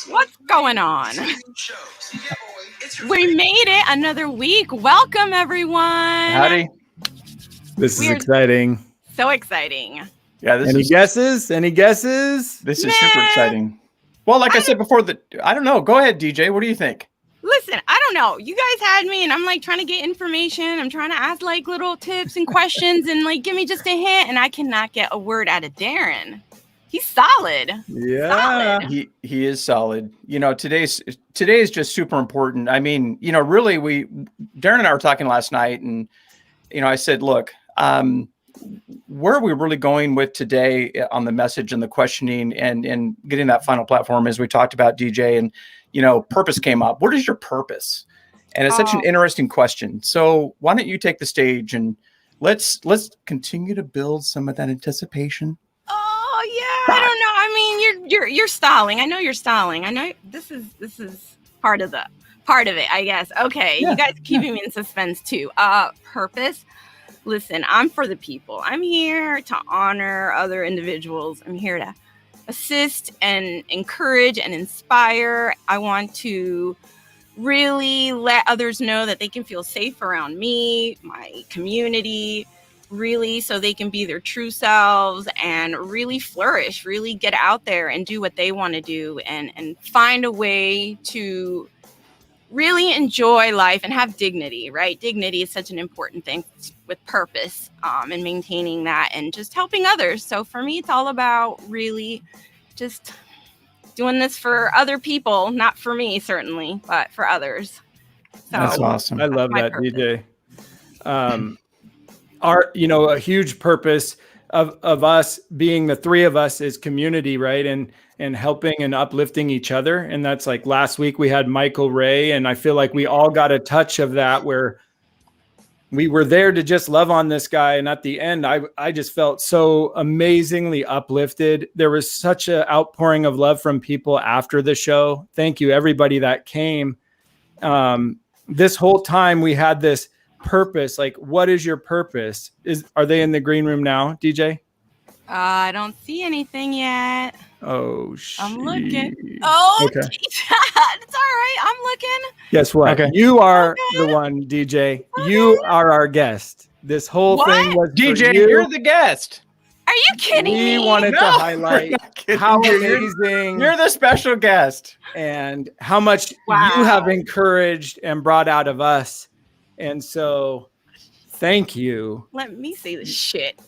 What's going on? We made it another week. Welcome, everyone. Howdy. This is exciting. So exciting. Yeah. Any guesses? Any guesses? This is super exciting. Well, like I said before, I don't know. Go ahead, DJ. What do you think? Listen, I don't know. You guys had me, and I'm like trying to get information. I'm trying to ask like little tips and questions, and like give me just a hint, and I cannot get a word out of Darren. He's solid. Yeah, solid. He is solid. You know, today is just super important. I mean, you know, really, Darren and I were talking last night, and you know, I said, look, where are we really going with today on the message and the questioning and getting that final platform, as we talked about, DJ, and you know, purpose came up. What is your purpose? And it's such an interesting question. So why don't you take the stage and let's continue to build some of that anticipation. Oh yeah, I don't know. I mean, you're stalling. I know you're stalling. I know this is part of it, I guess. Okay, yeah, you guys keeping me in suspense too. Purpose. Listen, I'm for the people. I'm here to honor other individuals. I'm here to assist and encourage and inspire. I want to really let others know that they can feel safe around me, my community, really, so they can be their true selves and really flourish, really get out there and do what they want to do and find a way to really enjoy life and have dignity, right? Dignity is such an important thing with purpose, and maintaining that and just helping others. So for me, it's all about really just doing this for other people, not for me, certainly, but for others. So that's awesome. I love that, purpose. DJ. A huge purpose of us being the three of us is community, right? And helping and uplifting each other. And that's like last week we had Michael Ray, and I feel like we all got a touch of that where we were there to just love on this guy. And at the end, I just felt so amazingly uplifted. There was such an outpouring of love from people after the show. Thank you, everybody that came. This whole time we had this purpose. Like, what is your purpose? Are they in the green room now, DJ? I don't see anything yet. Oh, I'm looking. Oh, okay. It's all right. I'm looking. Guess what? Okay. You are the one, DJ. Okay. You are our guest. This whole thing was DJ. You. You're the guest. Are you kidding me? We wanted to highlight how amazing. You're the special guest. And how much you have encouraged and brought out of us. And so, thank you. Let me see the shit.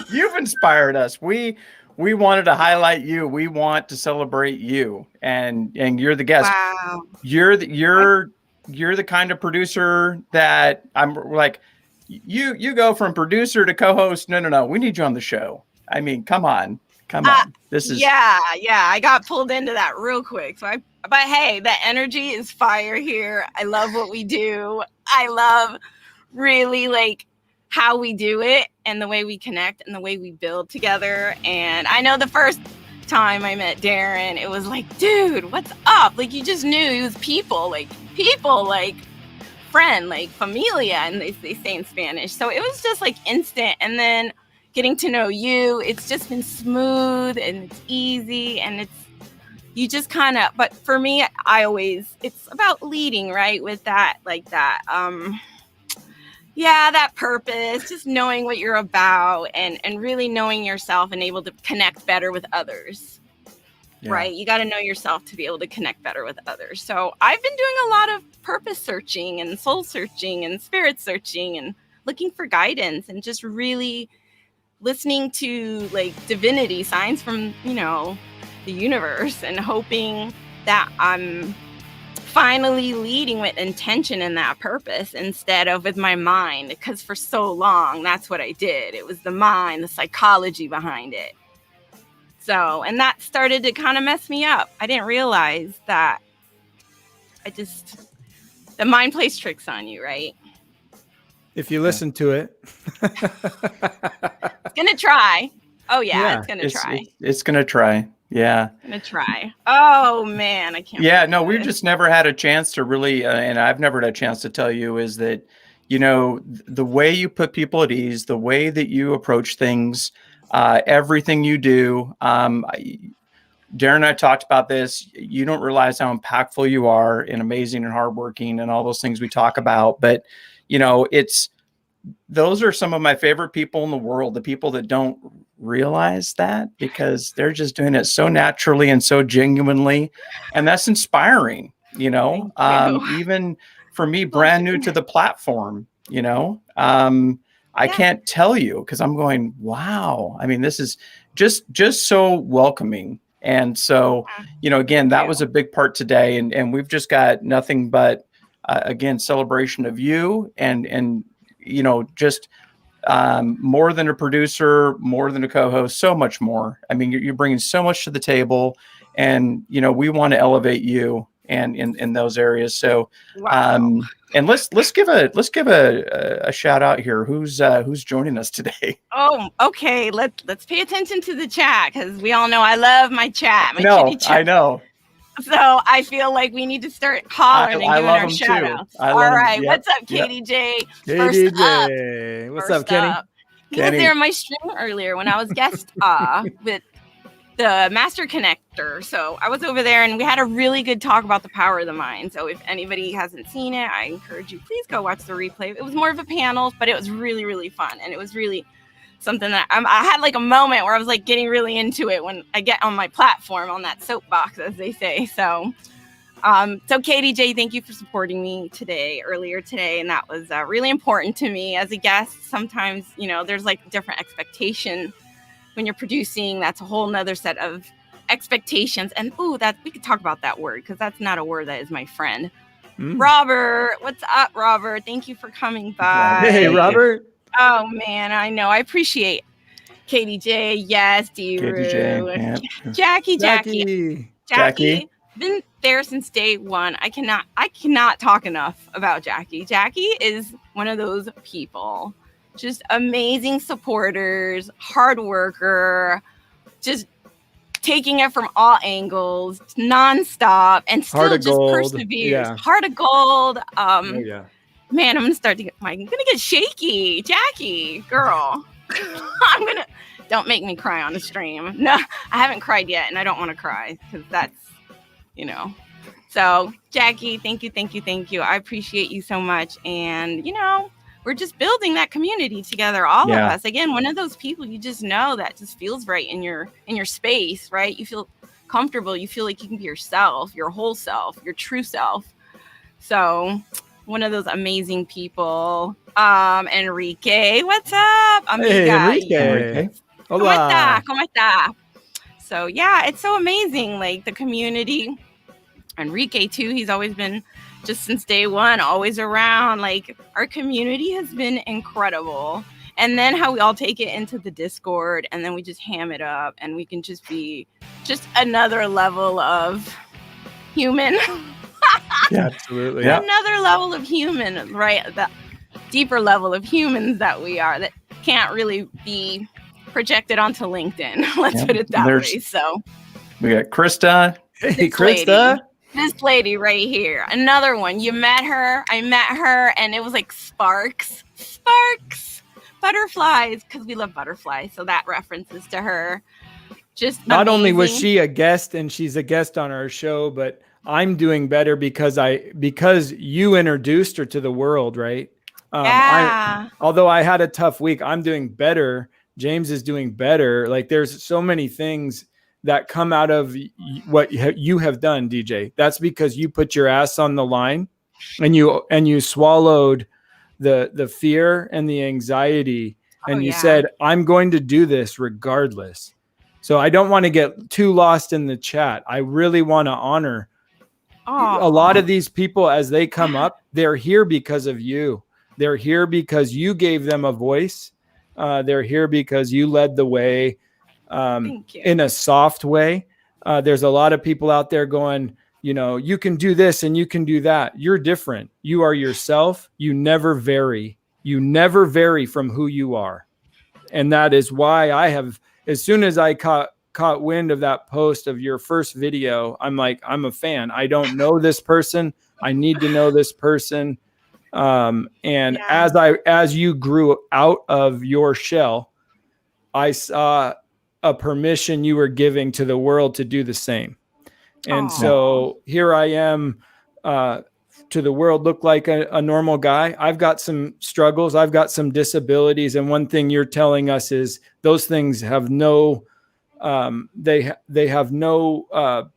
You've inspired us. We wanted to highlight you. We want to celebrate you, and you're the guest. Wow. You're the kind of producer that I'm like. You go from producer to co-host. No. We need you on the show. I mean, come on. This is yeah. I got pulled into that real quick. But hey, the energy is fire here. I love what we do. I love really like how we do it and the way we connect and the way we build together. And I know the first time I met Darren, it was like, dude, what's up? Like, you just knew he was people like friend, like familia, and they say in Spanish. So it was just like instant. And then getting to know you, it's just been smooth and it's easy, and you just kind of, but for me, it's about leading, right? With that, like that, that purpose, just knowing what you're about and really knowing yourself and able to connect better with others, right? You got to know yourself to be able to connect better with others. So I've been doing a lot of purpose searching and soul searching and spirit searching and looking for guidance and just really listening to like divinity signs from, the universe, and hoping that I'm finally leading with intention in that purpose instead of with my mind, because for so long that's what I did. It was the mind, the psychology behind it. So, and that started to kind of mess me up. I didn't realize that the mind plays tricks on you, right? If you listen to it. It's gonna try. Oh yeah, it's gonna try. It's gonna try. Yeah. I'm gonna try. Oh man, I can't. Yeah, no, we've just never had a chance to really, and I've never had a chance to tell you, is that, the way you put people at ease, the way that you approach things, everything you do, Darren and I talked about this. You don't realize how impactful you are and amazing and hardworking and all those things we talk about. But, those are some of my favorite people in the world, the people that don't realize that because they're just doing it so naturally and so genuinely. And that's inspiring, even for me, brand new to the platform, I can't tell you because I'm going, wow. I mean, this is just so welcoming. And so, again, that was a big part today. And we've just got nothing but, again, celebration of you and just more than a producer, more than a co-host, so much more. I mean, you're bringing so much to the table and, we want to elevate you and in those areas. So, and let's give a shout out here. Who's joining us today? Oh, okay. Let's pay attention to the chat because we all know I love my chat. I know. So I feel like we need to start hollering and giving our shout outs. All right. Yep. What's up, Katie J? KDJ. What's up, Kenny? He was there in my stream earlier when I was guest with the Master Connector. So I was over there and we had a really good talk about the power of the mind. So if anybody hasn't seen it, I encourage you, please go watch the replay. It was more of a panel, but it was really, really fun. And it was really something that I had like a moment where I was like getting really into it when I get on my platform, on that soapbox, as they say. So Katie J, thank you for supporting me earlier today. And that was really important to me as a guest. Sometimes, there's like different expectation when you're producing. That's a whole nother set of expectations. And we could talk about that word because that's not a word that is my friend. Robert, what's up, Robert? Thank you for coming by. Hey, Robert. Oh man, I know. I appreciate Katie J. Yes, D-Roo. Jackie. Been there since day one. I cannot talk enough about Jackie. Jackie is one of those people. Just amazing supporters, hard worker, just taking it from all angles, nonstop, and still just perseveres. Yeah. Heart of gold. Man, I'm gonna get shaky. Jackie, girl. Don't make me cry on the stream. No, I haven't cried yet, and I don't want to cry because that's, So, Jackie, thank you. I appreciate you so much. And, we're just building that community together, all of us. Again, one of those people you just know that just feels right in your space, right? You feel comfortable. You feel like you can be yourself, your whole self, your true self. So, one of those amazing people. Enrique, what's up? Hey, Enrique. Hola. ¿Cómo está? So yeah, it's so amazing. Like the community. Enrique too. He's always been just since day one, always around. Like our community has been incredible. And then how we all take it into the Discord and then we just ham it up and we can just be just another level of human. Yeah, absolutely. Yeah. Another level of human, right? The deeper level of humans that we are that can't really be projected onto LinkedIn. Let's put it that way. So we got Krista. Hey, Krista. This lady right here. Another one. You met her. I met her and it was like sparks. Butterflies. Because we love butterflies. So that references to her. Just not amazing. Only was she a guest and she's a guest on our show, but I'm doing better because you introduced her to the world, right? Although I had a tough week, I'm doing better. James is doing better. Like there's so many things that come out of what you have done, DJ. That's because you put your ass on the line and you swallowed the fear and the anxiety. And you said, I'm going to do this regardless. So I don't want to get too lost in the chat. I really want to honor a lot of these people as they come up. They're here because of you. They're here because you gave them a voice. They're here because you led the way in a soft way. There's a lot of people out there going, you can do this and you can do that. You're different. You are yourself. You never vary. You never vary from who you are. And that is why I have, as soon as I caught wind of that post of your first video, I'm like, I'm a fan. I don't know this person. I need to know this person. As you grew out of your shell, I saw a permission you were giving to the world to do the same. And Aw. so here I am, to the world, look like a normal guy. I've got some struggles. I've got some disabilities. And one thing you're telling us is those things have no, they have no,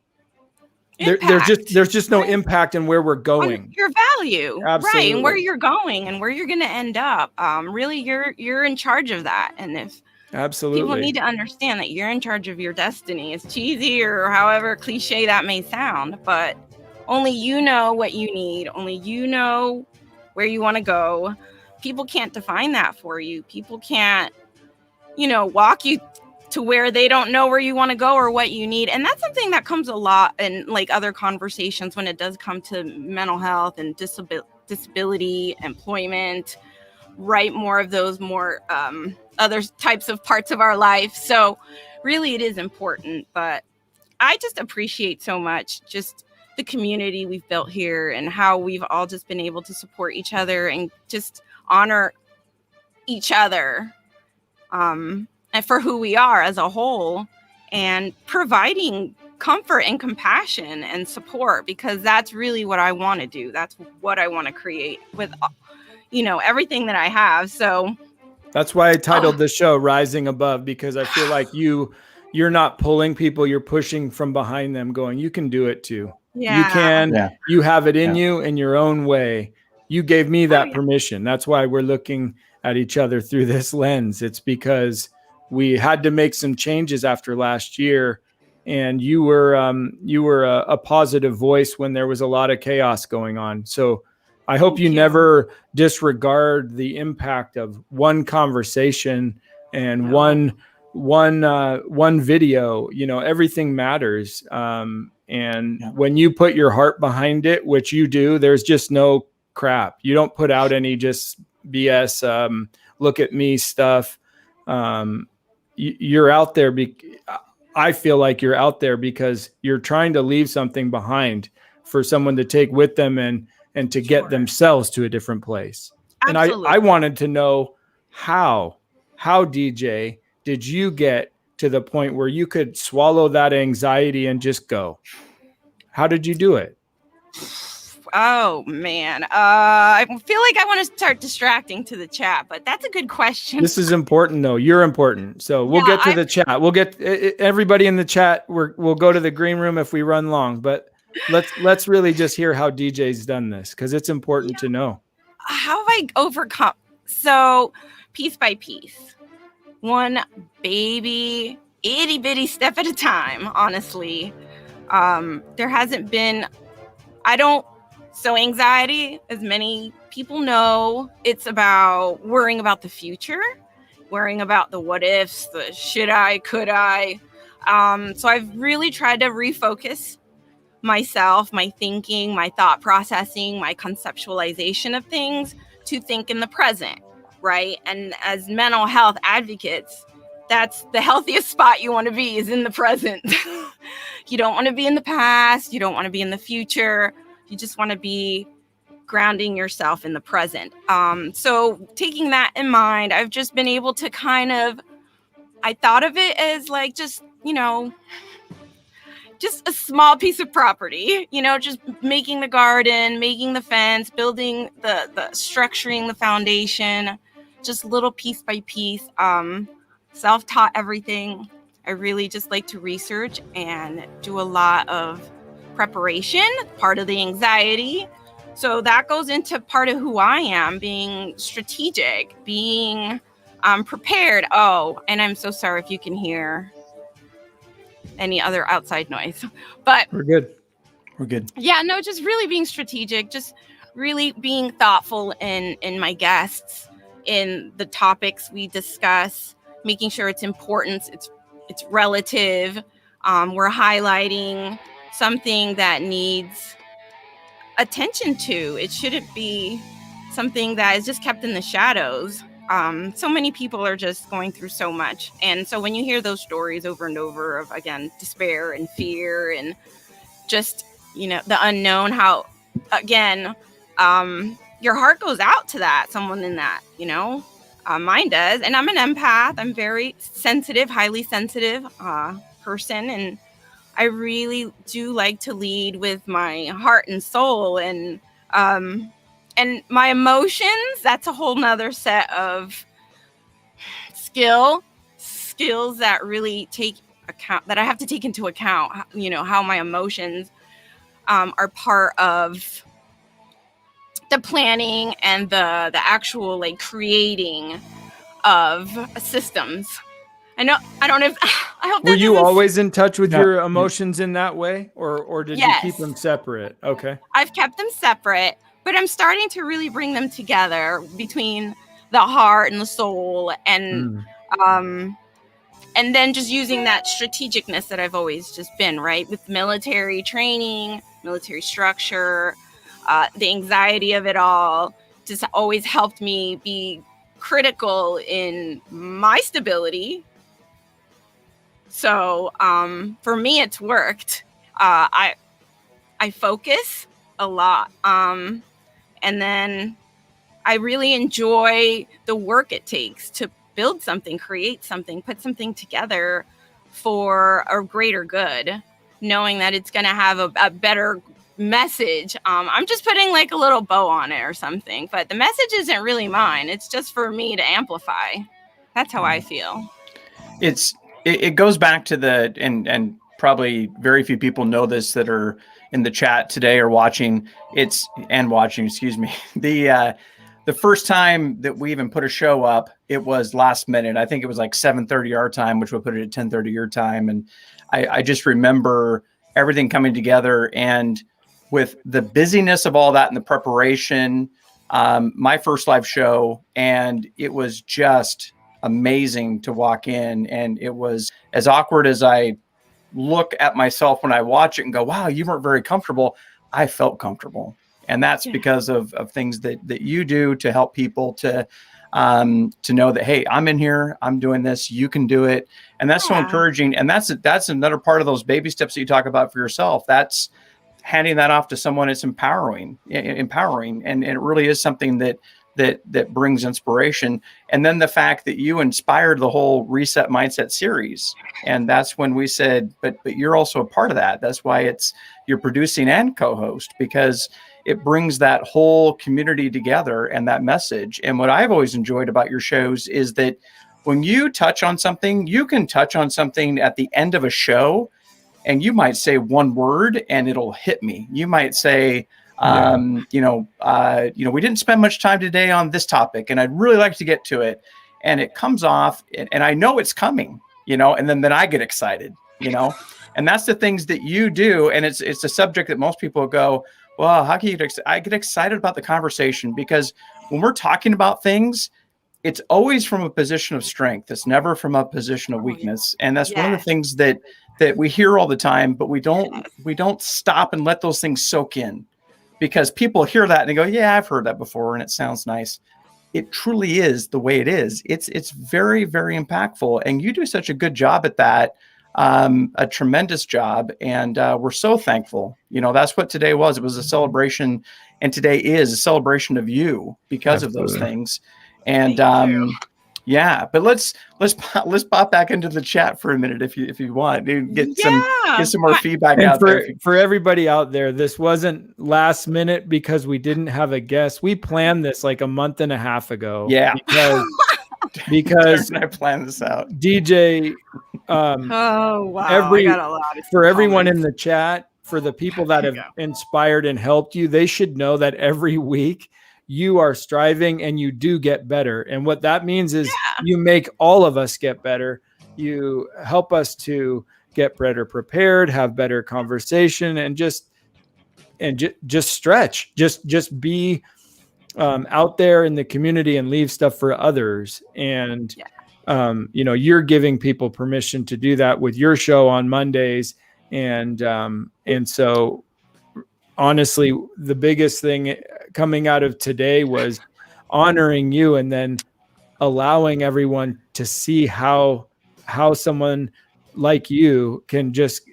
there's just no impact in where we're going. On your value. Absolutely. Right. And where you're going and where you're going to end up. Really, you're in charge of that. And if Absolutely. people need to understand that you're in charge of your destiny, as cheesy or however cliche that may sound, but only you know what you need. Only you know where you want to go. People can't define that for you. People can't, walk you to where they don't know where you want to go or what you need. And that's something that comes a lot in like other conversations when it does come to mental health and disability, employment, right? More of those other types of parts of our life. So really it is important, but I just appreciate so much just the community we've built here and how we've all just been able to support each other and just honor each other and for who we are as a whole, and providing comfort and compassion and support, because that's really what I want to do. That's what I want to create with, everything that I have. So that's why I titled the show Rising Above, because I feel like you're not pulling people, you're pushing from behind them, going, you can do it too. Yeah. You can, you have it in you in your own way. You gave me that permission. That's why we're looking at each other through this lens. It's because we had to make some changes after last year, and you were a positive voice when there was a lot of chaos going on. So I hope you never disregard the impact of one conversation and one video. Everything matters. When you put your heart behind it, which you do, there's just no crap. You don't put out any just BS, look at me stuff. You're out there. I feel like you're out there because you're trying to leave something behind for someone to take with them and to get themselves to a different place. Absolutely. And I wanted to know how DJ did you get to the point where you could swallow that anxiety and just go? How did you do it? Oh man. I feel like I want to start distracting to the chat, but that's a good question. This is important though. You're important. So we'll get to the chat. We'll get everybody in the chat. We'll go to the green room if we run long, but let's really just hear how DJ's done this, because it's important to know. How have I overcome? So piece by piece, one baby itty bitty step at a time, honestly. There hasn't been, so anxiety, as many people know, it's about worrying about the future, worrying about the what ifs, the should I, could I. So I've really tried to refocus myself, my thinking, my thought processing, my conceptualization of things to think in the present, right? And as mental health advocates, that's the healthiest spot you want to be, is in the present. You don't want to be in the past. You don't want to be in the future. You just want to be grounding yourself in the present. So taking that in mind, I've just been able to I thought of it as like just a small piece of property, just making the garden, making the fence, building the structuring the foundation, just little piece by piece, self-taught everything. I really just like to research and do a lot of preparation, part of the anxiety. So that goes into part of who I am, being strategic, being prepared. Oh, and I'm so sorry if you can hear any other outside noise, but we're good. Yeah, no, just really being strategic, just really being thoughtful in my guests, in the topics we discuss, making sure it's important, it's relative. We're highlighting something that needs attention to. It shouldn't be something that is just kept in the shadows. So many people are just going through so much. And so when you hear those stories over and over of, again, despair and fear and just, the unknown, how, again, your heart goes out to someone in that, Mine does. And I'm an empath. I'm very sensitive, highly sensitive person. And I really do like to lead with my heart and soul. And my emotions, that's a whole nother set of skills that really that I have to take into account, how my emotions are part of the planning and the actual like creating of systems. I don't know if I hope. Were you always in touch with your emotions in that way, or did you keep them separate? Okay. I've kept them separate, but I'm starting to really bring them together between the heart and the soul, and then just using that strategicness that I've always just been, right, with military training, military structure, the anxiety of it all just always helped me be critical in my stability. So for me, it's worked. I focus a lot, and then I really enjoy the work it takes to build something, create something, put something together for a greater good, knowing that it's going to have a better message. I'm just putting like a little bow on it or something, but the message isn't really mine. It's just for me to amplify. That's how I feel. It goes back to and probably very few people know this that are in the chat today or watching. Excuse me. The first time that we even put a show up, it was last minute. I think it was like 7:30 our time, which would put it at 10:30 your time. And I just remember everything coming together, and with the busyness of all that and the preparation, my first live show, and it was just amazing to walk in. And it was as awkward as I look at myself when I watch it and go, wow, you weren't very comfortable. I felt comfortable. And that's because of things that you do to help people to know that, hey, I'm in here, I'm doing this, you can do it. And that's so encouraging. And that's another part of those baby steps that you talk about for yourself. That's handing that off to someone. It's empowering. And it really is something that brings inspiration. And then the fact that you inspired the whole Reset Mindset series. And that's when we said, but you're also a part of that. That's why you're producing and co-host, because it brings that whole community together and that message. And what I've always enjoyed about your shows is that when you touch on something, you can touch on something at the end of a show, and you might say one word and it'll hit me. You might say, we didn't spend much time today on this topic, and I'd really like to get to it. And it comes off, and I know it's coming, and then I get excited, and that's the things that you do. And it's a subject that most people go, well, how can you I get excited about the conversation, because when we're talking about things, it's always from a position of strength. It's never from a position of weakness. And that's one of the things that we hear all the time, but we don't stop and let those things soak in, because people hear that and they go, yeah, I've heard that before, and it sounds nice. It truly is the way it is. It's very, very impactful. And you do such a good job at that. A tremendous job. And we're so thankful. That's what today was. It was a celebration, and today is a celebration of you because of those things. And but let's pop back into the chat for a minute if you want to get some more feedback out there. For everybody out there, this wasn't last minute because we didn't have a guest. We planned this like a month and a half ago. Yeah. Because I planned this out. DJ oh wow. I got a lot for everyone in the chat, for the people that have inspired and helped you, they should know that every week you are striving and you do get better. And what that means is you make all of us get better. You help us to get better prepared, have better conversation, and just stretch, just be out there in the community and leave stuff for others. And you're giving people permission to do that with your show on Mondays. And so honestly, the biggest thing coming out of today was honoring you, and then allowing everyone to see how someone like you can just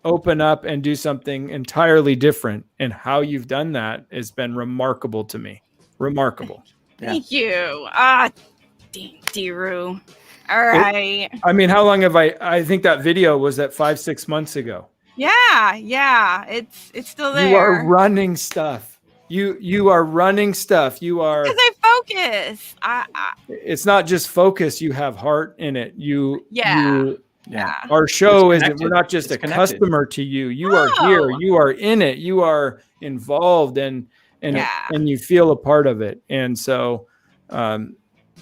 open up and do something entirely different. And how you've done that has been remarkable to me. Remarkable. Thank you. D-Roo. All right. I mean, how long have I think that video was at 5-6 months ago. Yeah. It's still there. You are running stuff. You are running stuff. You are, because I focus. it's not just focus. You have heart in it. Yeah. Our show is connected. we're not just It's a connected. customer to you. You are here. You are in it. You are involved, and you feel a part of it. And so,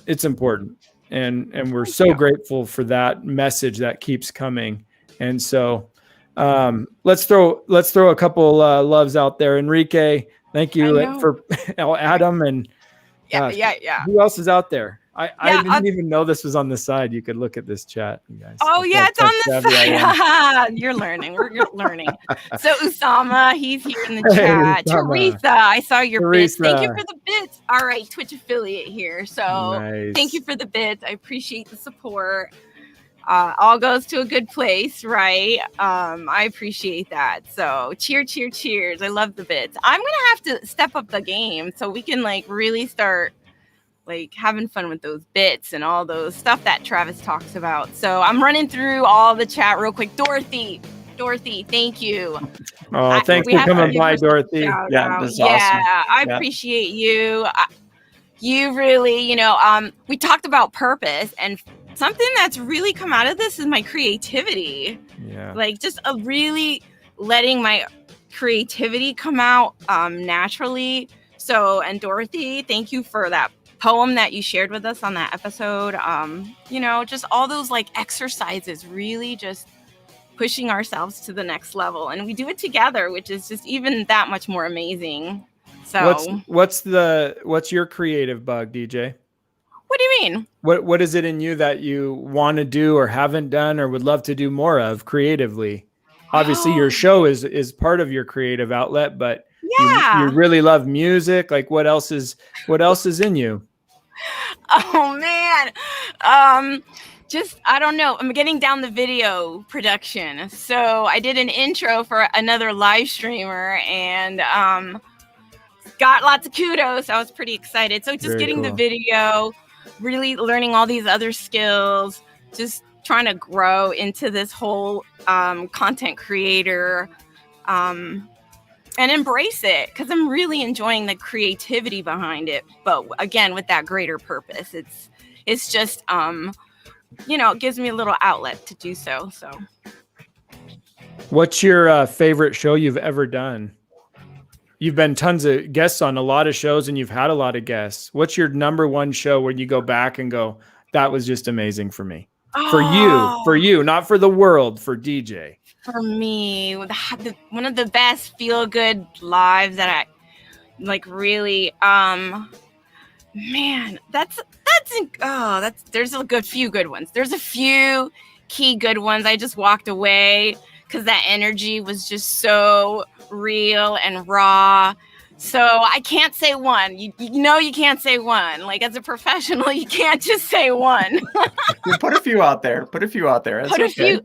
it's important. And we're so grateful for that message that keeps coming. And so, let's throw a couple loves out there. Enrique, thank you for Adam and yeah. Who else is out there? I didn't even know this was on the side. You could look at this chat, you guys. Oh yeah, it's on the side. You're learning. We're learning. So Usama, he's here in the chat. Teresa, I saw your bits. Thank you for the bits. All right, Twitch affiliate here. So Thank you for the bits. I appreciate the support. All goes to a good place, right? I appreciate that. So cheers. I love the bits. I'm gonna have to step up the game so we can like really start like having fun with those bits and all those stuff that Travis talks about. So I'm running through all the chat real quick. Dorothy, thank you. Oh, thanks for coming by, Dorothy. Yeah, this is awesome. I appreciate you. You really, we talked about purpose, and something that's really come out of this is my creativity. Yeah. Like just really letting my creativity come out naturally. So, and Dorothy, thank you for that poem that you shared with us on that episode. Just all those like exercises, really just pushing ourselves to the next level, and we do it together, which is just even that much more amazing. So what's your creative bug, DJ? What do you mean? What is it in you that you want to do or haven't done or would love to do more of creatively? Obviously your show is part of your creative outlet, but you really love music. Like what else is in you? Oh man. I don't know. I'm getting down the video production. So I did an intro for another live streamer and got lots of kudos. I was pretty excited. So just getting the video, really learning all these other skills, just trying to grow into this whole content creator and embrace it, because I'm really enjoying the creativity behind it. But again, with that greater purpose, it's just it gives me a little outlet to do so. So what's your favorite show you've ever done? You've been tons of guests on a lot of shows and you've had a lot of guests. What's your number one show where you go back and go, that was just amazing for me? For you, not for the world, for DJ. For me, one of the best feel-good lives that I like really, man, there's a few good ones. There's a few key good ones. I just walked away because that energy was just so real and raw. So I can't say one. You can't say one. Like as a professional, you can't just say one. You put a few out there. That's few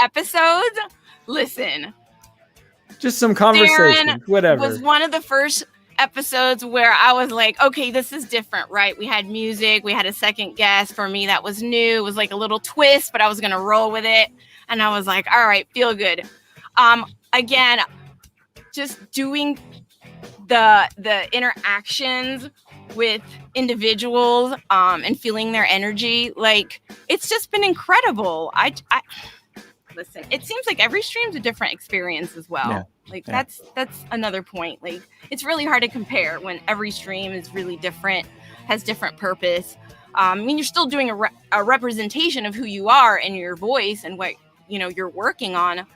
episodes. Listen. Just some conversation. Darren whatever. Was one of the first episodes where I was like, okay, this is different, right? We had music. We had a second guest. For me, that was new. It was like a little twist, but I was going to roll with it. And I was like, all right, feel good. Again, just doing the interactions with individuals and feeling their energy, like it's just been incredible. I listen, it seems like every stream's a different experience as well. That's another point. Like it's really hard to compare when every stream is really different, has different purpose. You're still doing a representation of who you are and your voice and what you're working on,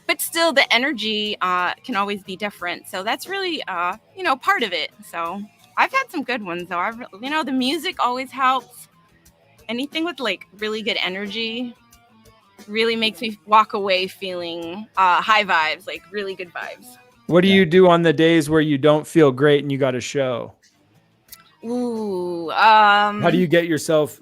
but still the energy can always be different. So that's really part of it. So I've had some good ones though. The music always helps. Anything with like really good energy really makes me walk away feeling high vibes, like really good vibes. What do you do on the days where you don't feel great and you got a show? Ooh. How do you get yourself,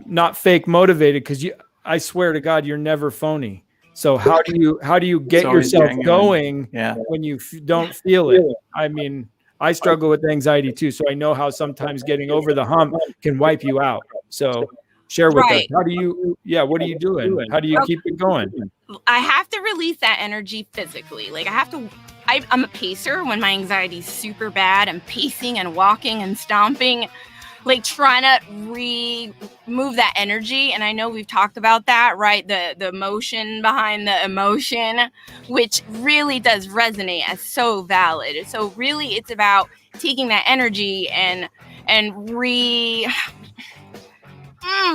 not fake motivated? Because I swear to God, you're never phony. So how do you get yourself going when you don't feel it? I mean, I struggle with anxiety too. So I know how sometimes getting over the hump can wipe you out. So share with us. How do you, what are you doing? How do you keep it going? I have to release that energy physically. Like I'm a pacer. When my anxiety is super bad, I'm pacing and walking and stomping, like trying to remove that energy. And I know we've talked about that, right? The emotion behind the emotion, which really does resonate as so valid. So really it's about taking that energy and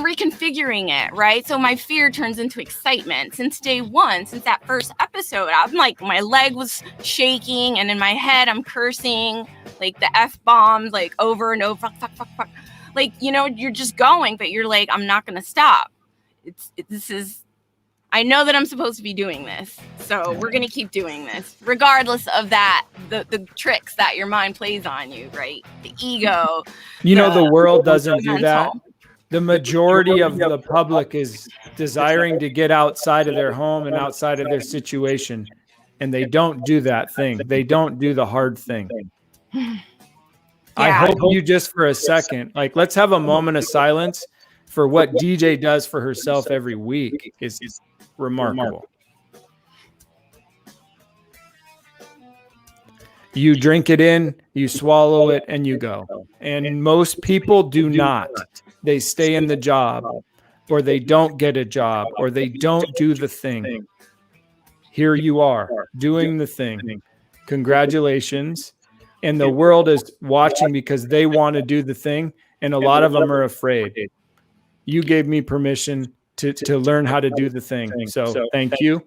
reconfiguring it, right? So my fear turns into excitement. Since day one, since that first episode, I'm like, my leg was shaking, and in my head, I'm cursing like the F-bombs, like over and over, fuck. Like, you know, you're just going, but you're like, I'm not gonna stop. I know that I'm supposed to be doing this, so we're gonna keep doing this, regardless of that, the tricks that your mind plays on you, right? The ego. You know, the world doesn't do that. The majority of the public is desiring to get outside of their home and outside of their situation, and they don't do that thing. They don't do the hard thing. I hope you just for a second, like, let's have a moment of silence for what DJ does for herself every week. Is remarkable. You drink it in, you swallow it, and you go. And most people do not. They stay in the job, or they don't get a job, or they don't do the thing. Here you are doing the thing. Congratulations. And the world is watching because they want to do the thing. And a lot of them are afraid. You gave me permission to learn how to do the thing. So thank you.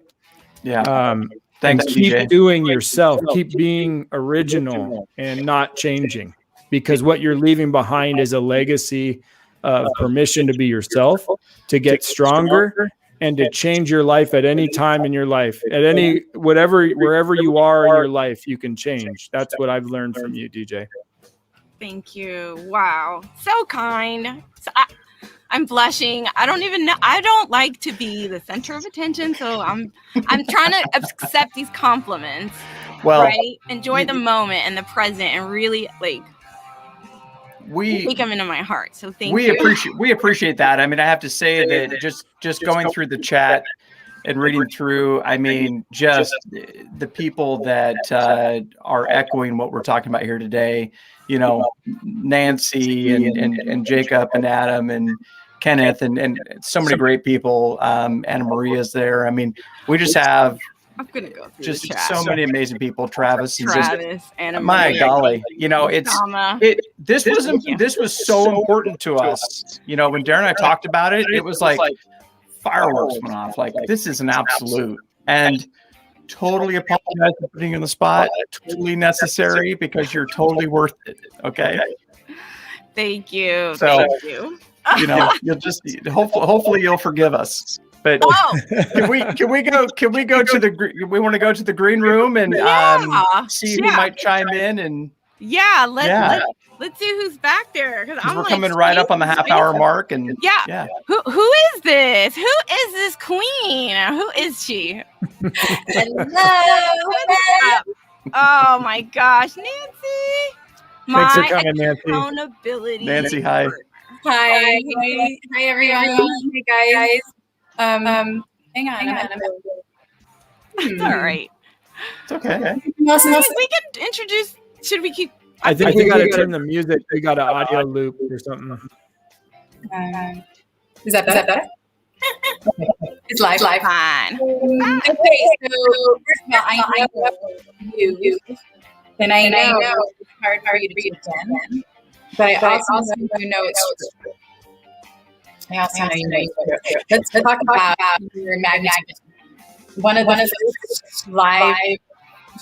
Yeah. Thanks, keep DJ. doing yourself. Keep being original and not changing, because what you're leaving behind is a legacy of permission to be yourself, to get stronger, and to change your life at any time in your life, at any, wherever you are in your life, you can change. That's what I've learned from you, DJ. Thank you. Wow. So kind. So I'm blushing. I don't even know. I don't like to be the center of attention. So I'm trying to accept these compliments. Well, right? Enjoy the moment and the present, and really like take them into my heart. So thank you. We appreciate that. I mean, I have to say that just going through the chat and reading through, I mean, just the people that are echoing what we're talking about here today, you know, Nancy and Jacob and Adam and Kenneth and so many great people. Anna Maria's there. I mean, we just have I'm gonna go through just the chat. so many amazing people. Travis, Anna my Maria, golly, you know, this was so important to us. You know, when Darren and I talked about it, it was like fireworks went off. Like, this is an absolute, and totally apologize for putting you on the spot. Totally necessary, because you're totally worth it. Okay. Thank you. So, thank you. You know, you'll just hopefully you'll forgive us. But can we go to the, we want to go to the green room and see who might chime in, and let's see who's back there, because we're coming right up on the half-hour mark. And who is this? Who is this queen? Who is she? Hello. Oh my gosh, Nancy. Thanks for coming, Nancy. Accountability. Nancy, hi. Hi everyone. Hey guys. Hang on. It's all right. It's okay. We can introduce. Should we keep? I think we got to turn the music. We got an audio loop or something. Is that better? It's live. Fine. Okay, so first of all, I know you, and I know it's hard for you to be again, but I also know you know it's true. I also know you know it's true. Let's talk about your magnitude. One of the first live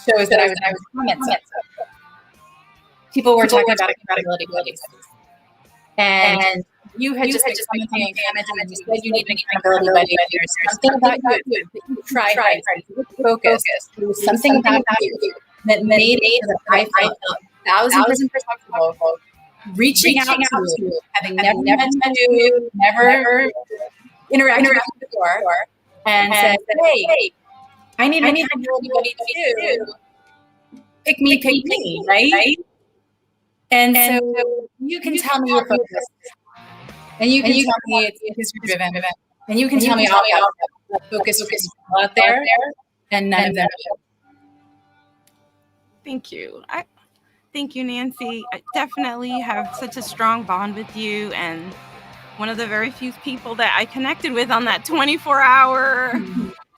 shows that I was comments on. People were talking about accountability buddies, and you had just commenting and commenting, and you said you need an accountability buddy. There's something about you that you tried to focus. There was something about you that made it that I felt 1,000% comfortable reaching out to you, having never met you, never interacted with you before, and said, "Hey, I need an accountability buddy too. Pick me, right?" And so you can tell me your focus. And you can tell me it's driven. And you can tell me all the focus out there, and none of them. Thank you. Thank you, Nancy. I definitely have such a strong bond with you, and one of the very few people that I connected with on that 24-hour,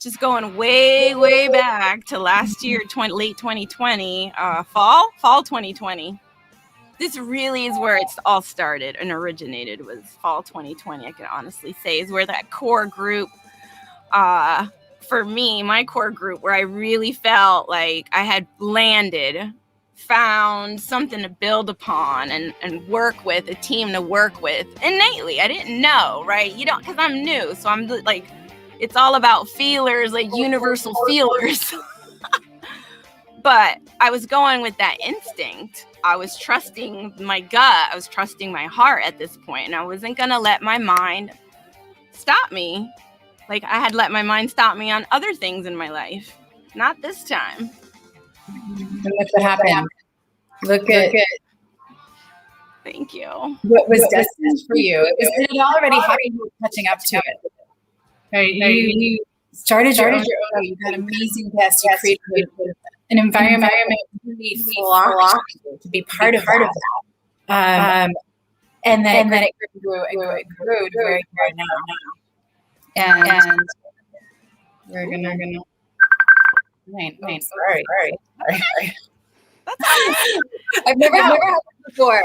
just going way, way back to last year, late 2020, fall 2020. This really is where it's all started and originated, was fall 2020, I can honestly say, is where that core group, for me, my core group, where I really felt like I had landed, found something to build upon and work with, a team to work with innately. I didn't know, right? You don't, because I'm new. So I'm like, it's all about feelers, like universal feelers. But I was going with that instinct. I was trusting my gut. I was trusting my heart at this point, and I wasn't going to let my mind stop me. Like I had let my mind stop me on other things in my life. Not this time. And look what happened. Look at Thank you. what was destined for you. It had already happened. Catching up to it. Right? You started your own. You got amazing guests. You created an environment really flocked to be part of that. And then it grew to where you are now. And we're gonna. Wait, sorry. I've never had this before.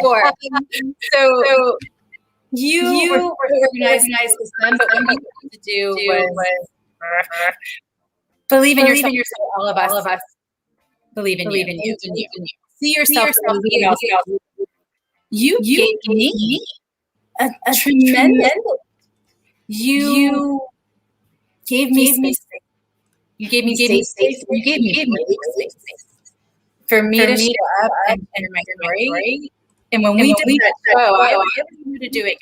So you organized this then, but what you had to do was believe in yourself. All of us believe in you. See yourself. You gave me a tremendous. You gave me space. You gave me space. You gave me space for me to show up and my story. And when we did that show, I was able to do it.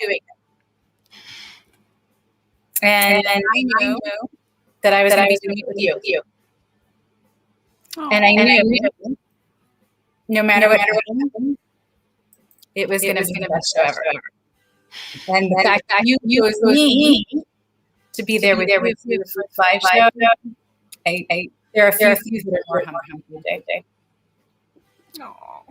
And I knew that I was going to be doing it with you. And I knew no matter what happened, it was going to be the best show ever. And the fact that you chose me to be there with you for the live show, there are a few things that are more humble today. Oh,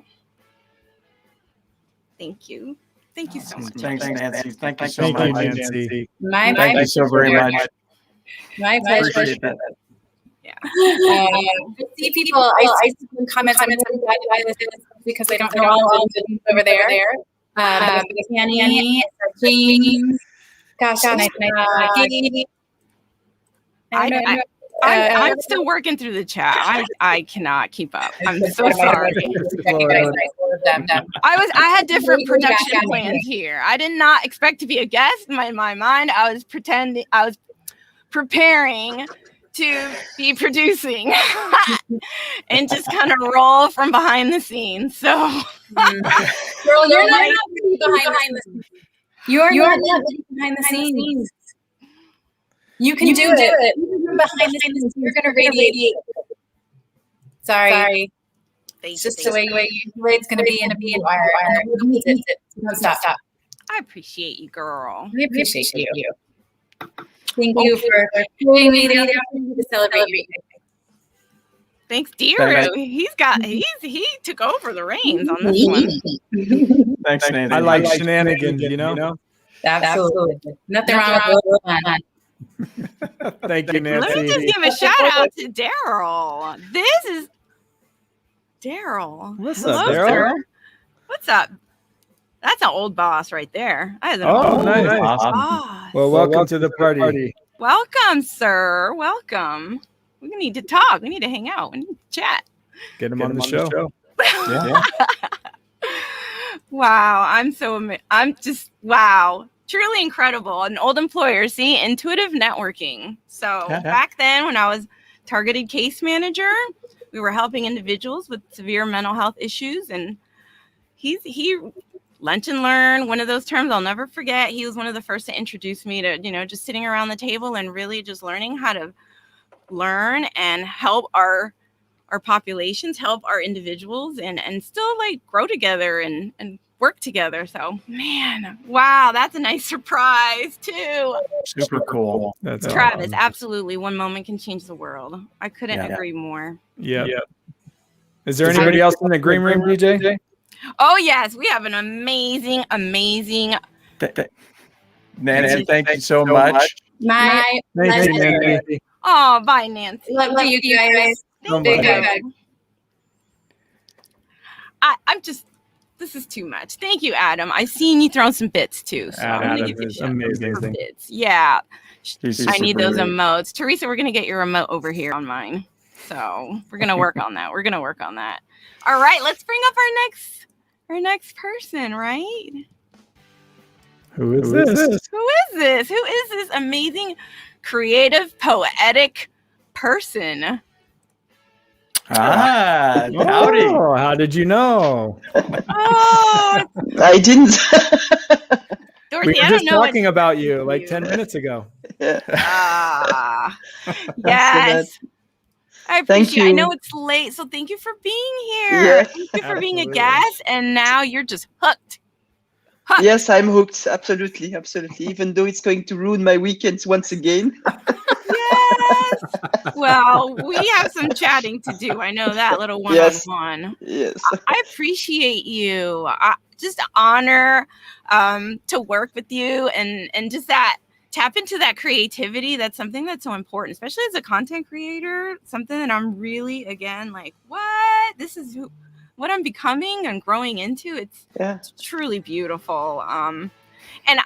thank you. Thank you so much. Thanks, Nancy. Thank you so much. Thank you, Nancy. Thank you so very much. My pleasure. Appreciate that. Yeah. I see people. I see some comments. I'm glad this because I don't know all the things over there. Annie, James, gosh, I'm still working through the chat. I cannot keep up. I'm so sorry. I had different production plans here. I did not expect to be a guest. In my mind, I was preparing to be producing and just kind of roll from behind the scenes. So, girl, you're not behind the scenes. You're not behind the scenes. You can do it. Even behind the scenes, you're going to radiate. Sorry. It's just the way it's going to be, and you are. Don't stop. I appreciate you, girl. We appreciate you. Thank you for giving me the opportunity to celebrate you. Thanks, D-Roo. He took over the reins on this one. Thanks, Nancy. I like shenanigans, you know? Absolutely. Nothing wrong with fun. Thank you, Nancy. Let me just give a shout out to Daryl. This is Daryl. What's Hello, up, Daryl? sir. What's up? That's an old boss right there. Nice. Boss. Well, welcome to the party. Welcome, sir. Welcome. We need to talk. We need to hang out. We need to chat. Get him on the show. Yeah. Wow. I'm just, wow. Truly incredible. An old employer. See, intuitive networking. So back then when I was targeted case manager, we were helping individuals with severe mental health issues. And he lunch and learn, one of those terms I'll never forget. He was one of the first to introduce me to, just sitting around the table and really just learning how to learn and help our our populations, help our individuals, and still like grow together and work together. So, man, wow, that's a nice surprise too. Super cool. That's Travis, awesome. absolutely. One moment can change the world. I couldn't agree more. Yeah. Is there anybody else in the green room, DJ? Oh, yes. We have an amazing, amazing. Nancy, thank you so much. My Thank you, pleasure. Nancy. Oh, bye, Nancy. Love you guys. Thank Big you. hug. I'm just, this is too much. Thank you, Adam. I seen you throwing some bits too. So I'm Adam going to give you is a shout out amazing. for bits. Yeah. He's I need super those great. emotes. Teresa, we're going to get your emote over here on mine. So we're going to work on that. We're going to work on that. All right. Let's bring up our next person, right? Who is this? Who is this? Who is this amazing, creative, poetic person? Howdy. Oh, how did you know? Oh, I didn't. Dorothy, We were I just don't know talking what about you like 10 minutes ago. Ah, that. yes. I Thank appreciate. I you. know it's late, so thank you for being here. Yeah. Thank you for being a Absolutely. guest, and now you're just hooked. Yes, I'm hooked. Absolutely, absolutely. Even though it's going to ruin my weekends once again. Yes. Well, we have some chatting to do. I know that, little Yes. one-on-one. Yes. I appreciate you. Just an honor to work with you, and just that tap into that creativity. That's something that's so important, especially as a content creator. Something that I'm really, again, like, what? This is what I'm becoming and growing into. Yeah. It's truly beautiful. And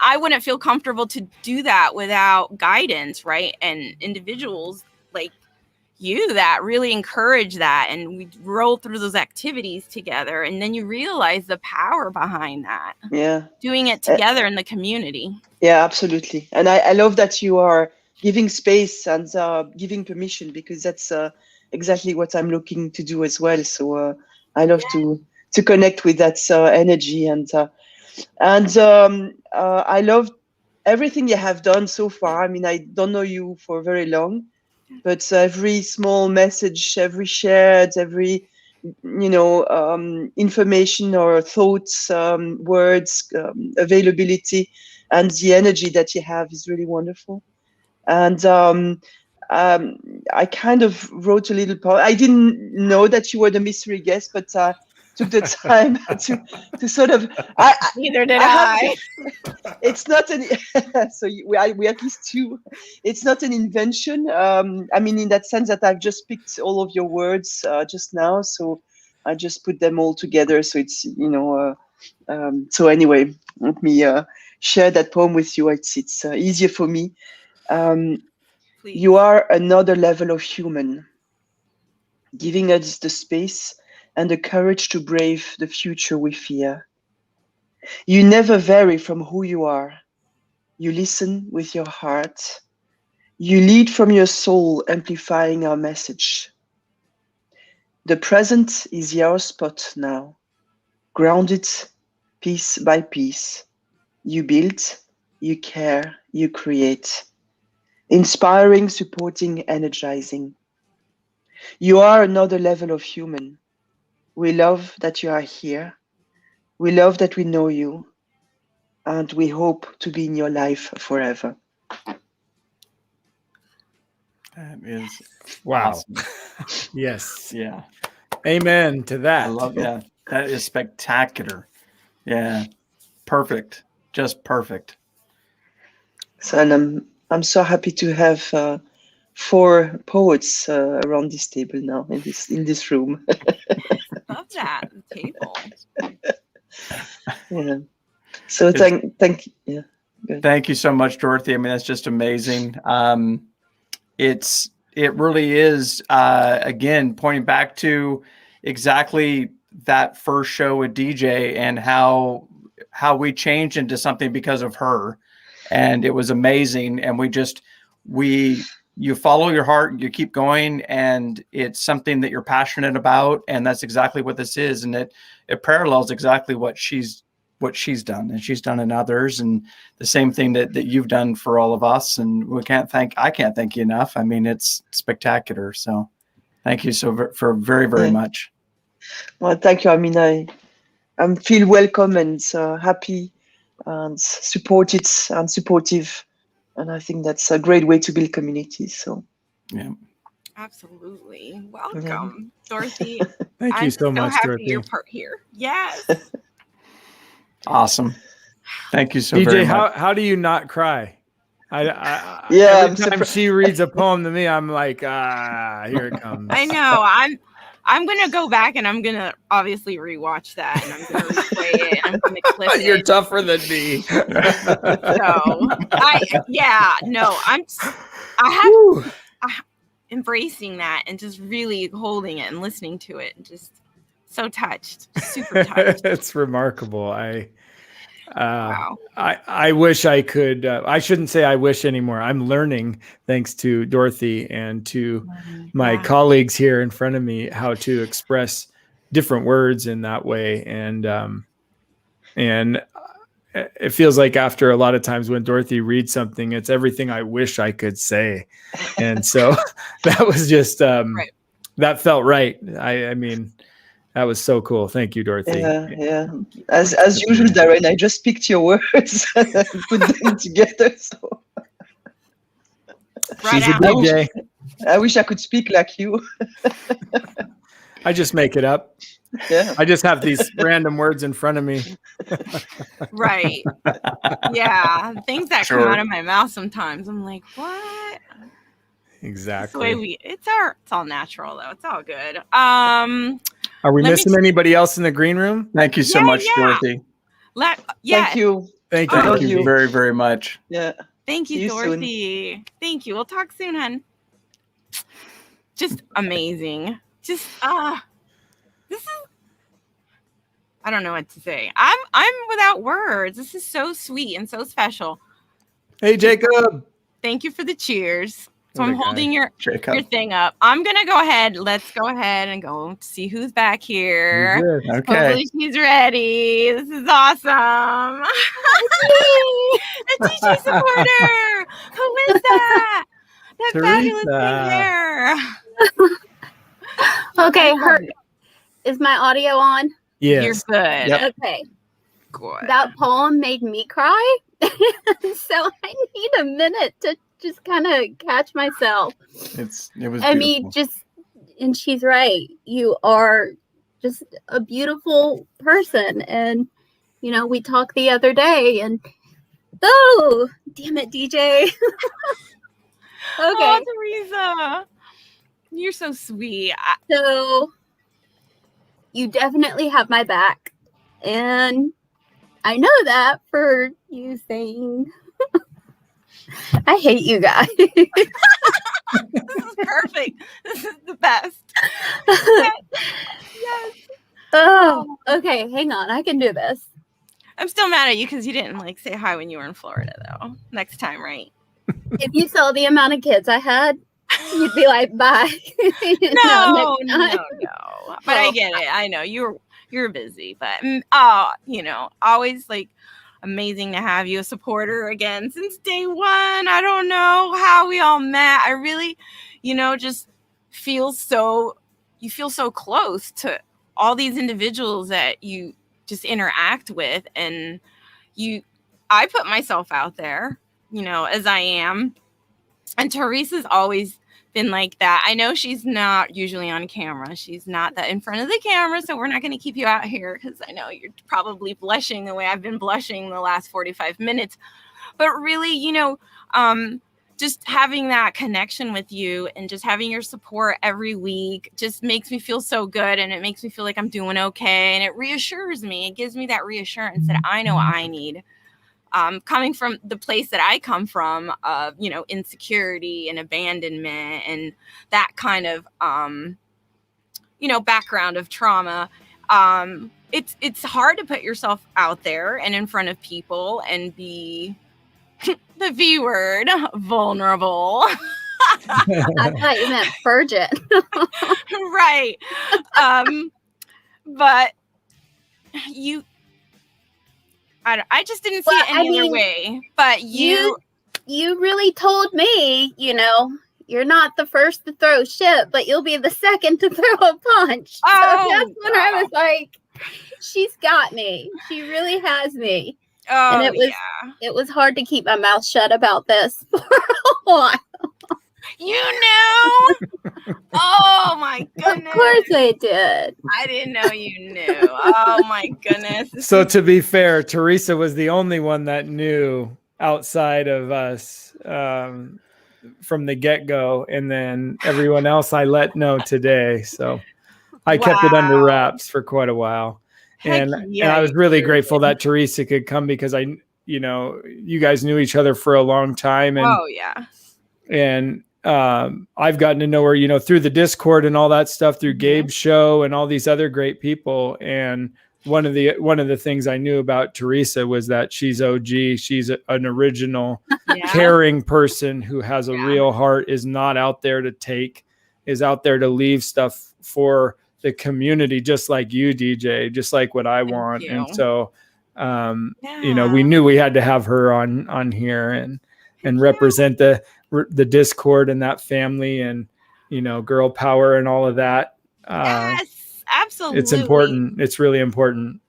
I wouldn't feel comfortable to do that without guidance, right? And individuals like you that really encourage that, and we roll through those activities together, and then you realize the power behind that, Yeah. doing it together in the community. Yeah, absolutely. And I love that you are giving space and giving permission, because that's exactly what I'm looking to do as well. So I love to connect with that energy, and I love everything you have done so far. I mean, I don't know you for very long, but every small message, every shared, every information or thoughts, words, availability, and the energy that you have is really wonderful. And I kind of wrote a little poem. I didn't know that you were the mystery guest, but took the time to sort of. Neither did I. It's not an. So we at least two. It's not an invention. I mean, in that sense that I've just picked all of your words just now, so I just put them all together. So it's so anyway, let me share that poem with you. It's easier for me. You are another level of human, giving us the space and the courage to brave the future we fear. You never vary from who you are. You listen with your heart. You lead from your soul, amplifying our message. The present is your spot now. Grounded piece by piece. You build, you care, you create. Inspiring, supporting, energizing. You are another level of human. We love that you are here. We love that we know you. And we hope to be in your life forever. That is Wow. awesome. Yes. Yeah. Amen to that. I love that. That is spectacular. Yeah. Perfect. Just perfect. So, and I'm so happy to have 4 poets around this table now in this room. Love that table. Yeah. So thank yeah. Good. Thank you so much, Dorothy. I mean, that's just amazing. It really is again pointing back to exactly that first show with DJ and how we changed into something because of her, and it was amazing. And you follow your heart, you keep going, and it's something that you're passionate about, and that's exactly what this is. And it parallels exactly what she's done, and she's done in others, and the same thing that you've done for all of us. And I can't thank you enough. I mean, it's spectacular. So Thank you for very, very much. Well, thank you. I mean, I feel welcome and happy and supported and supportive. And I think that's a great way to build communities. So, yeah. Absolutely. Welcome, Dorothy. Thank you so much, happy Dorothy. you're part here. Yes. Awesome. Thank you so DJ, very much. how do you not cry? Yeah, every time she reads a poem to me, I'm like, here it comes. I know. I'm gonna go back and I'm gonna obviously rewatch that and I'm gonna replay it and I'm gonna clip it. You're tougher than me. I'm embracing that and just really holding it and listening to it and just so touched, super touched. It's remarkable. Wow. I wish I could. I shouldn't say I wish anymore. I'm learning, thanks to Dorothy and to my colleagues here in front of me, how to express different words in that way. And it feels like after a lot of times when Dorothy reads something, it's everything I wish I could say. And so that was just, right. That felt right. I mean, that was so cool. Thank you, Dorothy. Yeah. As usual, Darren, I just picked your words and put them together. So. Right. She's a DJ. I wish I could speak like you. I just make it up. Yeah. I just have these random words in front of me. Right. Yeah. Things that come out of my mouth sometimes. I'm like, what? Exactly. It's all natural though. It's all good. Are we missing anybody else in the green room? Thank you so much, Dorothy. Thank you. Thank you very, very much. Yeah. Thank you, Dorothy. Soon. Thank you. We'll talk soon, hun. Just amazing. Just this is, I don't know what to say. I'm without words. This is so sweet and so special. Hey, Jacob. Thank you for the cheers. So I'm holding your thing up. Let's go ahead and go see who's back here. Okay. Hopefully she's ready. This is awesome. A DJ supporter. Who is that? That fabulous thing there. Okay, is my audio on? Yes. You're good. Yep. Okay. Good. That poem made me cry. So I need a minute to just kind of catch myself. It was beautiful. I mean, and she's right. You are just a beautiful person. And, we talked the other day and, oh, damn it, DJ. Okay. Oh, Teresa. You're so sweet. So you definitely have my back. And I know that for you saying, I hate you guys. This is perfect. This is the best. Yes. Oh, okay. Hang on. I can do this. I'm still mad at you because you didn't say hi when you were in Florida, though. Next time, right? If you saw the amount of kids I had, you'd be like, bye. No. But I get it. I know you're busy, but always amazing to have you a supporter again since day one. I don't know how we all met. I really, just feel so close to all these individuals that you just interact with. And I put myself out there, as I am. And Teresa's always been like that. I know she's not usually on camera. She's not that in front of the camera. So we're not going to keep you out here because I know you're probably blushing the way I've been blushing the last 45 minutes. But really, just having that connection with you and just having your support every week just makes me feel so good. And it makes me feel like I'm doing okay. And it reassures me. It gives me that reassurance that I know I need. Coming from the place that I come from of, insecurity and abandonment and that kind of, background of trauma. It's hard to put yourself out there and in front of people and be the V word, vulnerable. I thought you meant virgin. Right. But I just didn't see it any other way. But you really told me, you're not the first to throw shit, but you'll be the second to throw a punch. Oh, so that's when I was like, she's got me. She really has me. Oh, and it was hard to keep my mouth shut about this for a while. You knew? Oh my goodness. Of course I did. I didn't know you knew. Oh my goodness. So to be fair, Teresa was the only one that knew outside of us from the get-go, and then everyone else I let know today. So I kept it under wraps for quite a while. And I was really grateful that Teresa could come, because you guys knew each other for a long time. And, and I've gotten to know her, through the Discord and all that stuff, through Gabe's show and all these other great people. And one of the things I knew about Teresa was that she's OG. She's an original, caring person who has a real heart, is not out there to take, is out there to leave stuff for the community, just like you, DJ, just like what I want. And so, we knew we had to have her on here and represent the Discord and that family, and, girl power and all of that. Yes, absolutely. It's important. It's really important.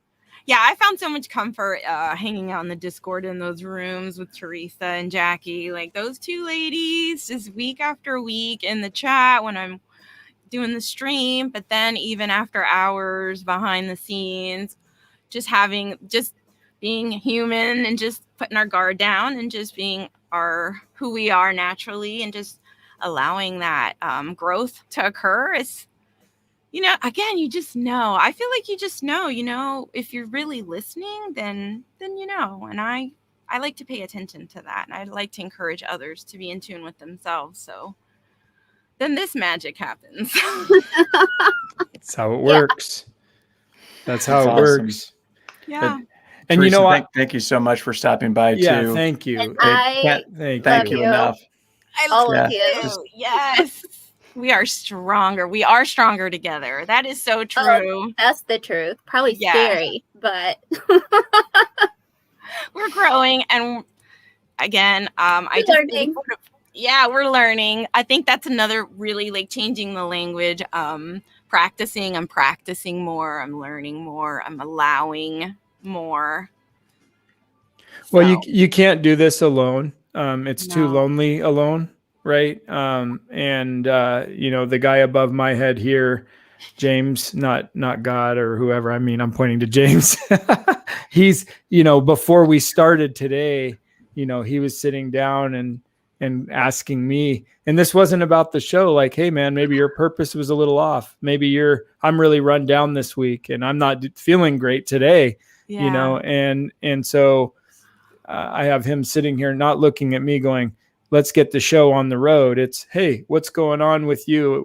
Yeah, I found so much comfort hanging out in the Discord in those rooms with Teresa and Jackie, like those two ladies, just week after week in the chat when I'm doing the stream, but then even after hours behind the scenes, just being human and just putting our guard down and just being who we are naturally, and just allowing that growth to occur. Is, again, you just know. I feel like you just know, if you're really listening, then and I like to pay attention to that, and I like to encourage others to be in tune with themselves. So then this magic happens. That's how it works. That's how it works. Yeah. And Teresa, thank you so much for stopping by too. Yeah, thank you. Thank you enough. I love you. Yes. We are stronger. We are stronger together. That is so true. Oh, that's the truth. Probably scary, but we're growing. And again, we're learning. I think that's another really, like, changing the language. I'm practicing more. I'm learning more. I'm allowing more. Well, you can't do this alone. It's too lonely alone, right? The guy above my head here, James, not God or whoever. I mean, I'm pointing to James. He's, before we started today, he was sitting down and asking me, and this wasn't about the show, like, hey man, maybe your purpose was a little off. Maybe I'm really run down this week and I'm not feeling great today, and so I have him sitting here, not looking at me going, let's get the show on the road. It's, hey, what's going on with you?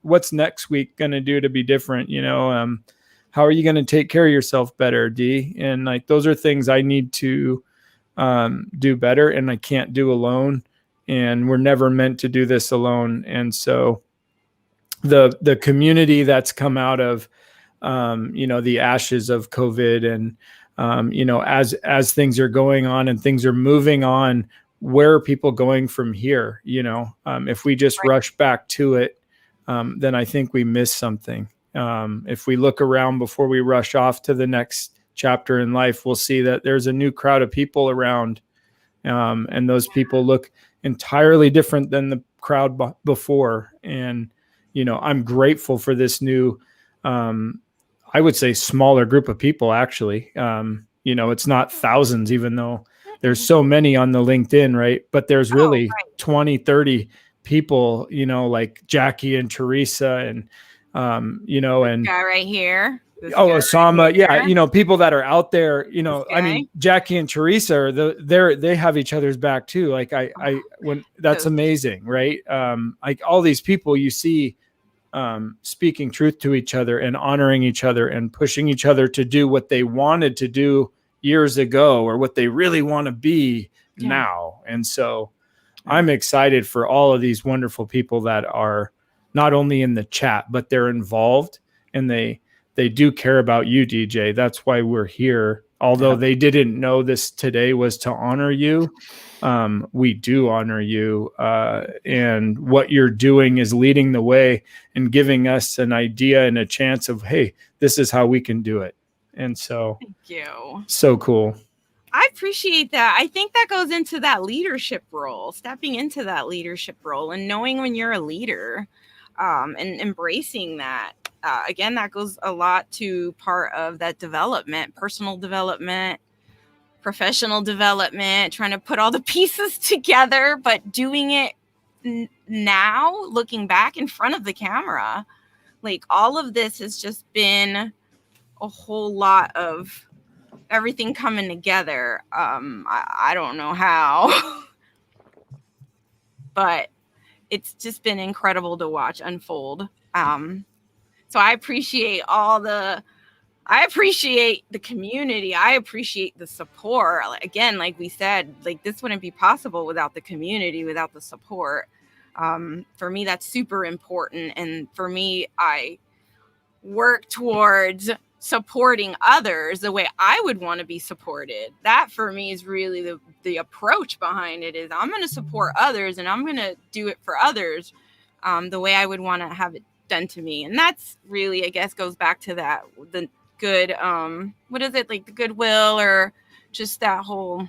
What's next week going to do to be different? How are you going to take care of yourself better, D? And like, those are things I need to do better, and I can't do alone, and we're never meant to do this alone. And so the community that's come out of the ashes of COVID, and as things are going on and things are moving on, where are people going from here? If we just rush back to it, then I think we miss something. If we look around before we rush off to the next chapter in life, we'll see that there's a new crowd of people around, and those people look entirely different than the crowd before. And I'm grateful for this new, I would say, smaller group of people. Actually, it's not thousands, even though there's so many on the LinkedIn, right? But there's really 20, 30 people, like Jackie and Teresa and and guy right here. Osama. Right here. People that are out there, I mean, Jackie and Teresa they have each other's back too. Like that's amazing, right? Like all these people you see speaking truth to each other and honoring each other and pushing each other to do what they wanted to do years ago, or what they really want to be now. And so I'm excited for all of these wonderful people that are not only in the chat, but they're involved, and they do care about you, DJ. That's why we're here. although they didn't know this today was to honor you. We do honor you, and what you're doing is leading the way and giving us an idea and a chance of, hey, this is how we can do it. And so, thank you. So cool. I appreciate that. I think that goes into that leadership role, stepping into that leadership role and knowing when you're a leader, and embracing that. Again, that goes a lot to part of that development, personal development, professional development, trying to put all the pieces together, but doing it now, looking back in front of the camera. Like, all of this has just been a whole lot of everything coming together. I don't know how, but it's just been incredible to watch unfold. So I appreciate I appreciate the community. I appreciate the support. Again, like we said, like, this wouldn't be possible without the community, without the support. For me, that's super important. And for me, I work towards supporting others the way I would want to be supported. That for me is really the approach behind it. Is I'm going to support others, and I'm going to do it for others the way I would want to have it done to me. And that's really, I guess, goes back to that, the good, what is it, like the goodwill, or just that whole,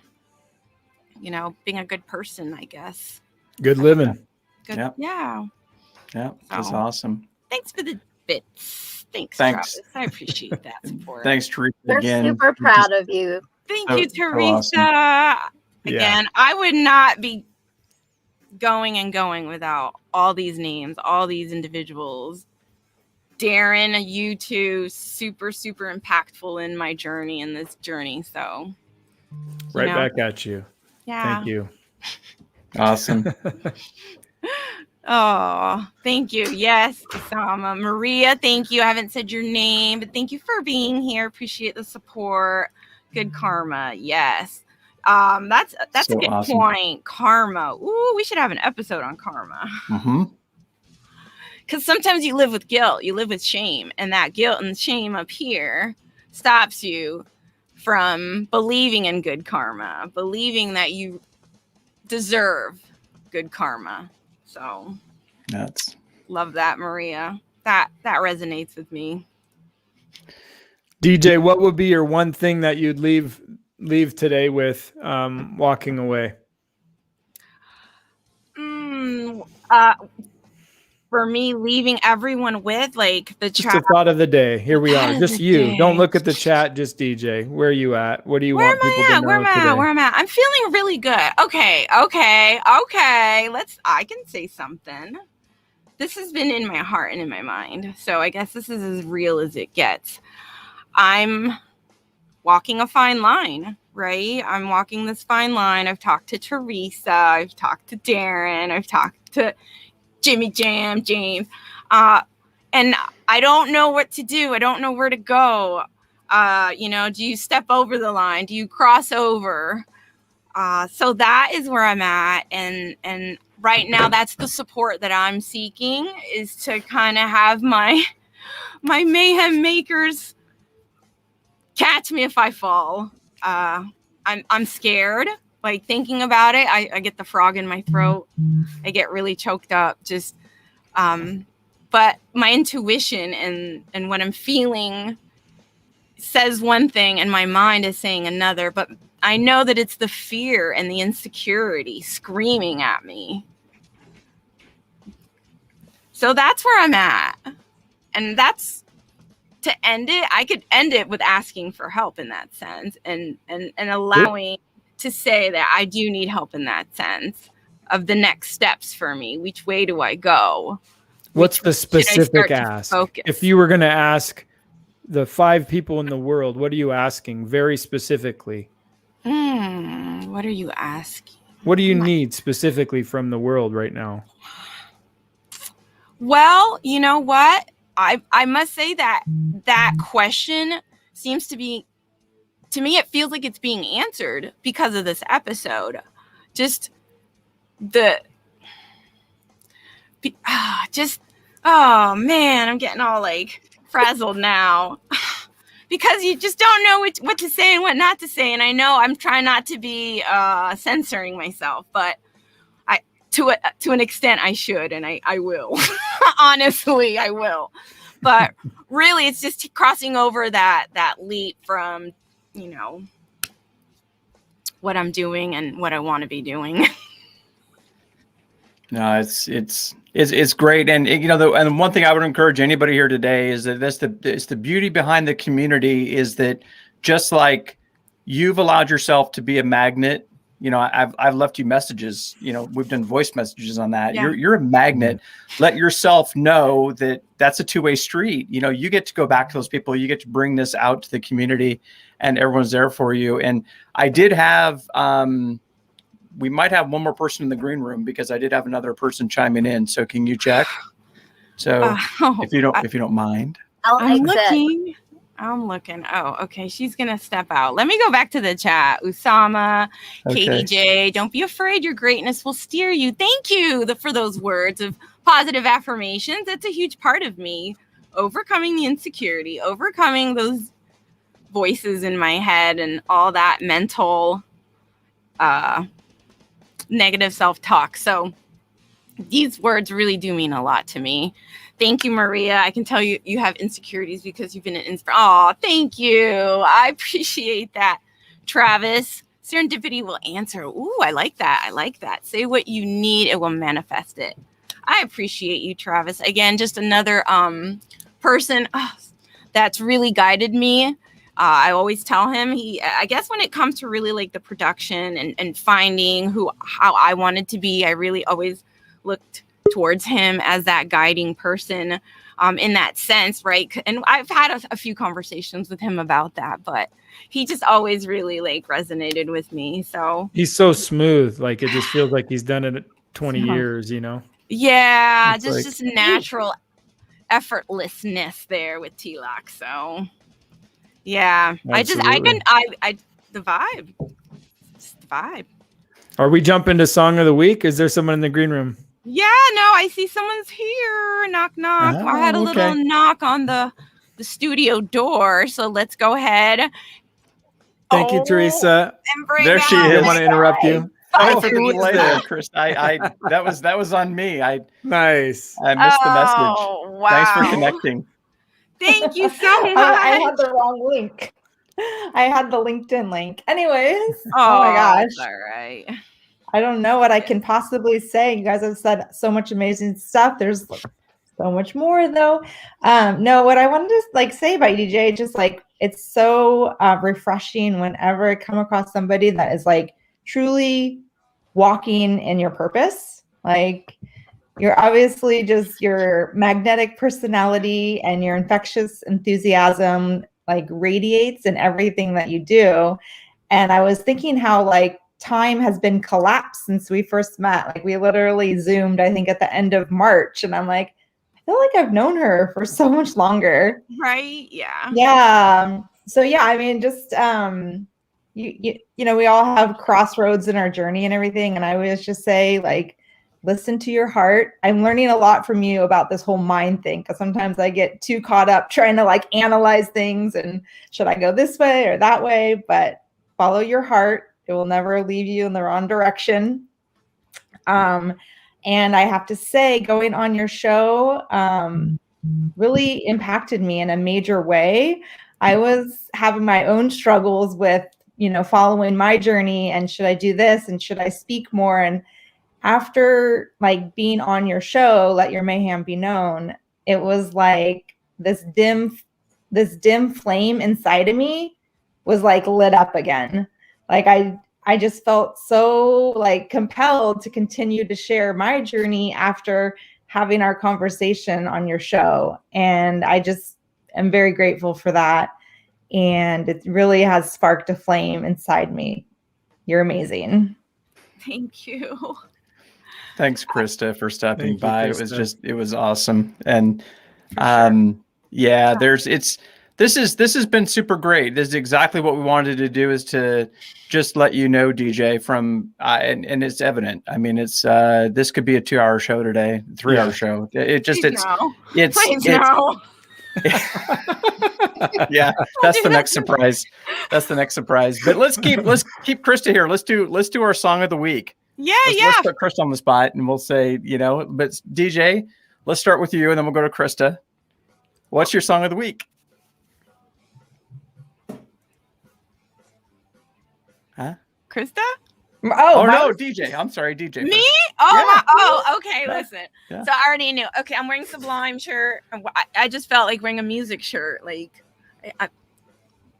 being a good person, I guess. Good living. Good. Yep. Yeah. Yeah, that's awesome. Thanks for the bits. Thanks. Travis. I appreciate that support. Thanks, Teresa. We're again. super proud of you. Thank So- you, so Teresa. awesome. Again, I would not be going without all these names, all these individuals. Darren, you two, super, super impactful in my journey, in this journey. So, Right back at you. Yeah. Thank you. Awesome. Oh, thank you. Yes, Osama. Maria, thank you. I haven't said your name, but thank you for being here. Appreciate the support. Good karma. Yes. That's So a good awesome. point. Karma. Ooh, we should have an episode on karma. Mm-hmm. Because sometimes you live with guilt, you live with shame, and that guilt and shame up here stops you from believing in good karma, believing that you deserve good karma. So That's love that, Maria. That resonates with me. DJ, what would be your one thing that you'd leave today with, walking away? For me, leaving everyone with, like, the Just chat. a thought of the day. Here we Thought are. of Just the you. day. Don't look at the chat. Just DJ. Where are you at? What do you Where want am people I to at? know Where am I today? at? Where am I at? I'm feeling really good. Okay. I can say something. This has been in my heart and in my mind. So I guess this is as real as it gets. I'm walking a fine line, right? I'm walking this fine line. I've talked to Teresa. I've talked to Darren. I've talked to Jimmy Jam, James. And I don't know what to do. I don't know where to go. Do you step over the line? Do you cross over? So that is where I'm at. And right now, that's the support that I'm seeking, is to kind of have my mayhem makers catch me if I fall. I'm scared. Like, thinking about it, I get the frog in my throat. I get really choked up. Just, but my intuition and what I'm feeling says one thing, and my mind is saying another. But I know that it's the fear and the insecurity screaming at me. So that's where I'm at. And that's, to end it, I could end it with asking for help in that sense, and allowing to say that I do need help in that sense of the next steps for me. Which way do I go? What's the specific ask? If you were going to ask the 5 people in the world, what are you asking very specifically? What are you asking? What do you need specifically from the world right now? Well, you know what? I must say that question seems to be, to me, it feels like it's being answered because of this episode. Oh man, I'm getting all like frazzled now. because you just don't know what to say and what not to say. And I know I'm trying not to be censoring myself, but to an extent I should, and I will. Honestly, I will. But really, it's just crossing over that leap from, what I'm doing and what I want to be doing. No, it's great, and and one thing I would encourage anybody here today is that it's the beauty behind the community is that just like you've allowed yourself to be a magnet. I've left you messages. We've done voice messages on that. Yeah. You're a magnet. Let yourself know that that's a two-way street. You get to go back to those people. You get to bring this out to the community, and everyone's there for you. And I did have. We might have one more person in the green room because I did have another person chiming in. So can you check? So if you don't mind. I'm looking. Oh, okay. She's going to step out. Let me go back to the chat. Usama, Okay. Katie J, don't be afraid. Your greatness will steer you. Thank you for those words of positive affirmations. That's a huge part of me. Overcoming the insecurity, overcoming those voices in my head and all that mental negative self-talk. So these words really do mean a lot to me. Thank you, Maria. I can tell you have insecurities because you've been an inspiration. Oh, thank you. I appreciate that. Travis, serendipity will answer. Ooh, I like that. Say what you need. It will manifest it. I appreciate you, Travis. Again, just another person that's really guided me. I always tell him I guess when it comes to really like the production and finding how I wanted to be, I really always looked towards him as that guiding person in that sense, right? And I've had a few conversations with him about that, but he just always really like resonated with me. So he's so smooth, like it just feels like he's done it 20 years, Yeah, It's just natural effortlessness there with T-Lock. So yeah, Absolutely. the vibe. It's the vibe. Are we jumping to song of the week? Is there someone in the green room? Yeah, no, I see someone's here. Knock, knock. Oh, I had a little okay. knock on the studio door, so let's go ahead. Thank you, Teresa. And bring There she out I is. didn't want to interrupt you. Sorry for the who is delay that? there, Chris. That was on me. I Nice. missed the message. Wow. Thanks for connecting. Thank you so much. I had the wrong link. I had the LinkedIn link. Anyways, oh my gosh. It's all right. I don't know what I can possibly say. You guys have said so much amazing stuff. There's so much more though. No, what I wanted to say about DJ, just like it's so refreshing whenever I come across somebody that is like truly walking in your purpose. Like you're obviously just your magnetic personality and your infectious enthusiasm like radiates in everything that you do. And I was thinking how like time has been collapsed since we first met. Like we literally Zoomed, I think at the end of March. And I'm like, I feel like I've known her for so much longer. Right? Yeah. Yeah. So yeah, I mean, just we all have crossroads in our journey and everything. And I always just say, like, listen to your heart. I'm learning a lot from you about this whole mind thing, because sometimes I get too caught up trying to like analyze things and should I go this way or that way? But follow your heart. It will never leave you in the wrong direction. And I have to say, going on your show really impacted me in a major way. I was having my own struggles with, following my journey and should I do this and should I speak more? And after like being on your show, Let Your Mayhem Be Known, it was like this dim flame inside of me was like lit up again. Like I just felt so like compelled to continue to share my journey after having our conversation on your show. And I just am very grateful for that. And it really has sparked a flame inside me. You're amazing. Thank you. Thanks, Krista, for stopping Thank you, by. Krista. It was awesome. And this has been super great. This is exactly what we wanted to do, is to just let you know, DJ, from and it's evident. I mean, it's this could be a 2-hour show today, 3-hour show. It just Please no. Yeah, that's the next surprise. That's the next surprise. But let's keep Krista here. Let's do our song of the week. Let's put Krista on the spot, and we'll say, but DJ, let's start with you, and then we'll go to Krista. What's your song of the week? Huh? Krista? Oh no, DJ. I'm sorry, DJ. Me? First. Okay. Yeah. Listen. Yeah. So I already knew. Okay, I'm wearing Sublime shirt. I just felt like wearing a music shirt. Like I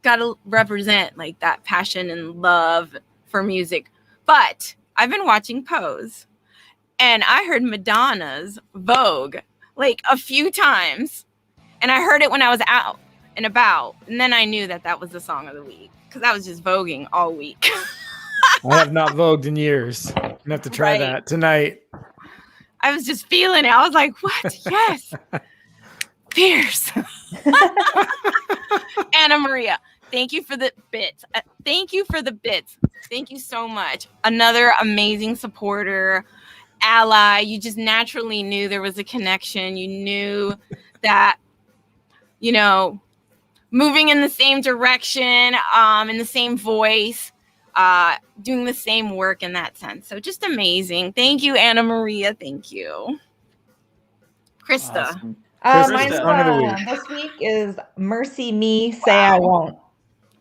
gotta represent like that passion and love for music. But I've been watching Pose, and I heard Madonna's Vogue like a few times, and I heard it when I was out and about, and then I knew that was the song of the week because I was just voguing all week. I have not vogued in years. I'm gonna have to try that tonight. I was just feeling it. I was like, what? Yes. Fierce. Anna Maria, thank you for the bits. Thank you so much. Another amazing supporter, ally. You just naturally knew there was a connection. You knew that, moving in the same direction, in the same voice, doing the same work in that sense. So just amazing. Thank you, Anna Maria. Thank you. Krista. Awesome. Mine's this week is Mercy Me, Say I Won't.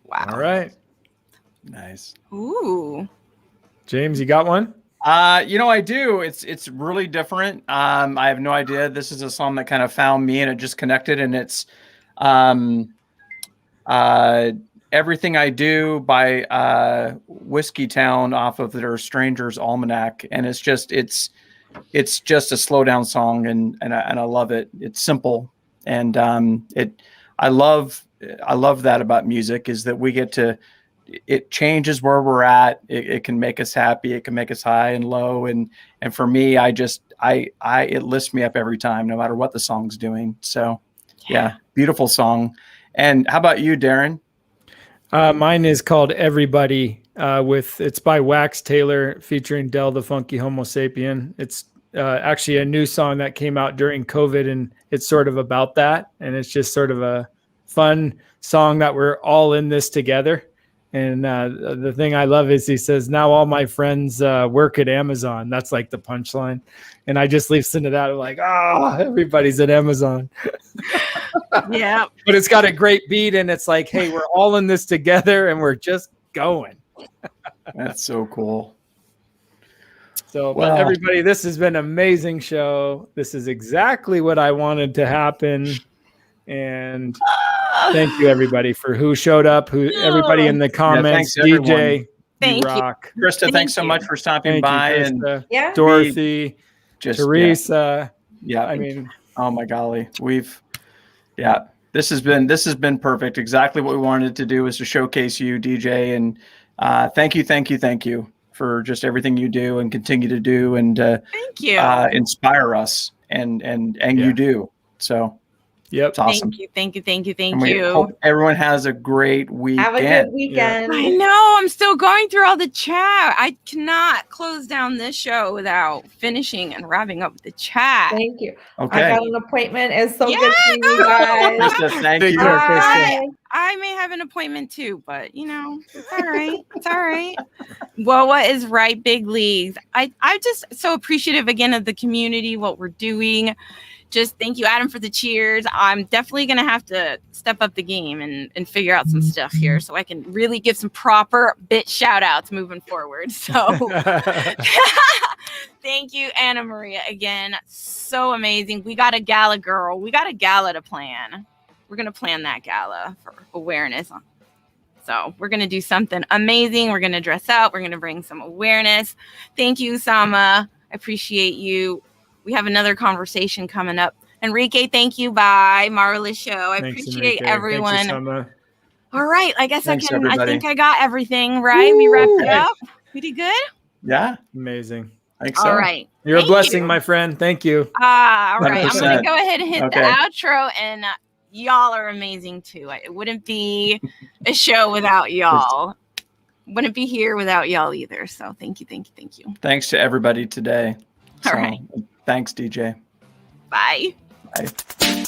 Wow. All right. Nice. Ooh. James, you got one? I do. It's really different. I have no idea. This is a song that kind of found me and it just connected, and it's Everything I Do by Whiskey Town off of their Stranger's Almanac. And it's just a slow down song, and I love it. It's simple. And I love that about music, is that we get to, it changes where we're at. It can make us happy. It can make us high and low. And for me, it lifts me up every time, no matter what the song's doing. So yeah, beautiful song. And how about you, Darren? Mine is called Everybody. It's by Wax Taylor featuring Del the Funky Homo Sapien. It's actually a new song that came out during COVID, and it's sort of about that. And it's just sort of a fun song that we're all in this together. And the thing I love is he says, now all my friends work at Amazon. That's like the punchline. And I just listen to that. I'm like, everybody's at Amazon. Yeah. But it's got a great beat, and it's like, hey, we're all in this together, and we're just going. That's so cool. So, but everybody, this has been an amazing show. This is exactly what I wanted to happen. And thank you, everybody, for who showed up, everybody in the comments. Yeah, thanks, DJ, Thank you rock. Krista, thanks so much for stopping by. And Yeah. Dorothy, Teresa. Yeah. I mean, oh my golly. This has been perfect. Exactly what we wanted to do is to showcase you, DJ. And thank you for just everything you do and continue to do, and thank you. Inspire us and you do. So yep. It's awesome. Thank you. And we hope everyone has a great weekend. Have a good weekend. I know. I'm still going through all the chat. I cannot close down this show without finishing and wrapping up the chat. Thank you. Okay. I got an appointment. It's so good seeing you guys. Krista, thank you. Bye. I may have an appointment too, but it's all right. It's all right. Well, what is right, big leagues? I'm just so appreciative again of the community, what we're doing. Just thank you, Adam, for the cheers. I'm definitely going to have to step up the game and figure out some stuff here so I can really give some proper bit shout outs moving forward. So thank you, Anna Maria, again. So amazing. We got a gala, girl. We got a gala to plan. We're going to plan that gala for awareness. So we're going to do something amazing. We're going to dress up. We're going to bring some awareness. Thank you, Sama. I appreciate you. We have another conversation coming up. Enrique, thank you. Bye. Marvelous show. I Thanks, appreciate Enrique. everyone. Thanks, Sama. All right. I guess Thanks, I everybody. think I got everything right. We wrapped it up. We did good. Yeah, Amazing. I think so. All right. You're a Thank blessing, you. my friend. Thank you. All right. I'm 100%. going to go ahead and hit Okay. the outro, and y'all are amazing too. It wouldn't be a show without y'all. Wouldn't be here without y'all either. So thank you. Thanks to everybody today. All right. Thanks, DJ. Bye. Bye.